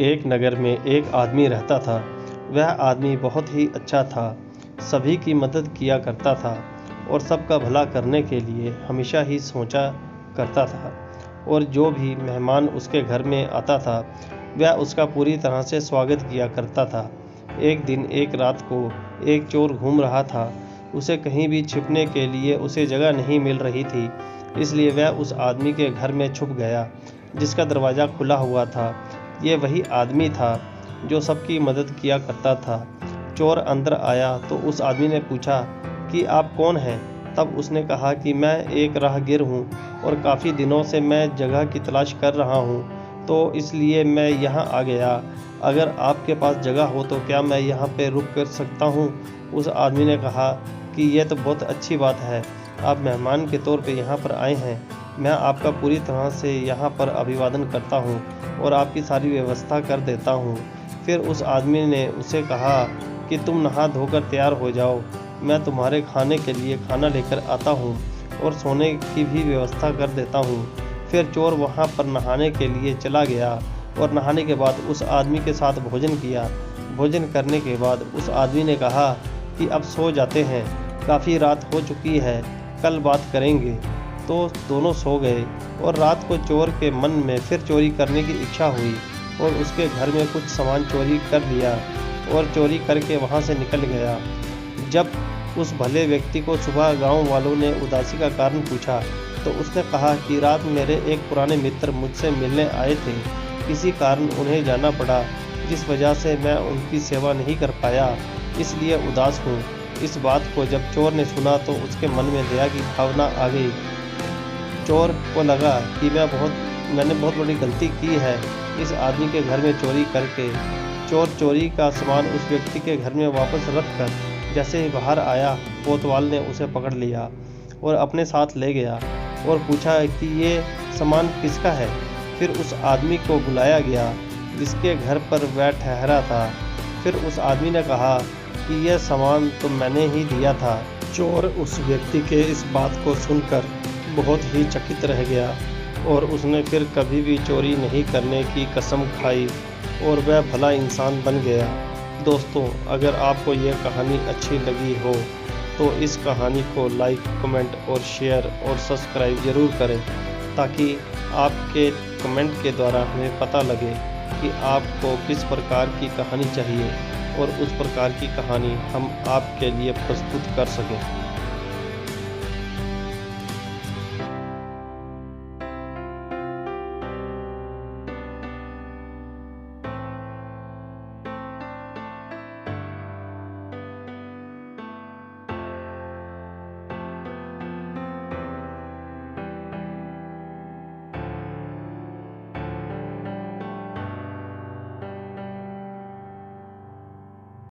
एक नगर में एक आदमी रहता था। वह आदमी बहुत ही अच्छा था, सभी की मदद किया करता था और सबका भला करने के लिए हमेशा ही सोचा करता था। और जो भी मेहमान उसके घर में आता था वह उसका पूरी तरह से स्वागत किया करता था। एक दिन एक रात को एक चोर घूम रहा था। उसे कहीं भी छिपने के लिए उसे जगह नहीं मिल रही थी, इसलिए वह उस आदमी के घर में छुप गया जिसका दरवाज़ा खुला हुआ था। ये वही आदमी था जो सबकी मदद किया करता था। चोर अंदर आया तो उस आदमी ने पूछा कि आप कौन हैं? तब उसने कहा कि मैं एक राहगीर हूँ और काफ़ी दिनों से मैं जगह की तलाश कर रहा हूँ, तो इसलिए मैं यहाँ आ गया। अगर आपके पास जगह हो तो क्या मैं यहाँ पे रुक कर सकता हूँ? उस आदमी ने कहा कि यह तो बहुत अच्छी बात है, आप मेहमान के तौर पे यहाँ पर आए हैं। मैं आपका पूरी तरह से यहाँ पर अभिवादन करता हूँ और आपकी सारी व्यवस्था कर देता हूँ। फिर उस आदमी ने उसे कहा कि तुम नहा धोकर तैयार हो जाओ, मैं तुम्हारे खाने के लिए खाना लेकर आता हूँ और सोने की भी व्यवस्था कर देता हूँ। फिर चोर वहाँ पर नहाने के लिए चला गया और नहाने के बाद उस आदमी के साथ भोजन किया। भोजन करने के बाद उस आदमी ने कहा कि अब सो जाते हैं, काफ़ी रात हो चुकी है, कल बात करेंगे। तो दोनों सो गए और रात को चोर के मन में फिर चोरी करने की इच्छा हुई और उसके घर में कुछ सामान चोरी कर लिया और चोरी करके वहाँ से निकल गया। जब उस भले व्यक्ति को सुबह गांव वालों ने उदासी का कारण पूछा तो उसने कहा कि रात मेरे एक पुराने मित्र मुझसे मिलने आए थे, किसी कारण उन्हें जाना पड़ा, जिस वजह से मैं उनकी सेवा नहीं कर पाया, इसलिए उदास हूँ। इस बात को जब चोर ने सुना तो उसके मन में दया की भावना आ गई। चोर को लगा कि मैंने बहुत बड़ी गलती की है इस आदमी के घर में चोरी करके। चोर चोरी का सामान उस व्यक्ति के घर में वापस रखकर जैसे ही बाहर आया, कोतवाल ने उसे पकड़ लिया और अपने साथ ले गया और पूछा कि ये सामान किसका है। फिर उस आदमी को बुलाया गया जिसके घर पर वह ठहरा था। फिर उस आदमी ने कहा कि यह सामान तो मैंने ही दिया था। चोर उस व्यक्ति के इस बात को सुनकर बहुत ही चकित रह गया और उसने फिर कभी भी चोरी नहीं करने की कसम खाई और वह भला इंसान बन गया। दोस्तों, अगर आपको यह कहानी अच्छी लगी हो तो इस कहानी को लाइक, कमेंट और शेयर और सब्सक्राइब ज़रूर करें, ताकि आपके कमेंट के द्वारा हमें पता लगे कि आपको किस प्रकार की कहानी चाहिए और उस प्रकार की कहानी हम आपके लिए प्रस्तुत कर सकें।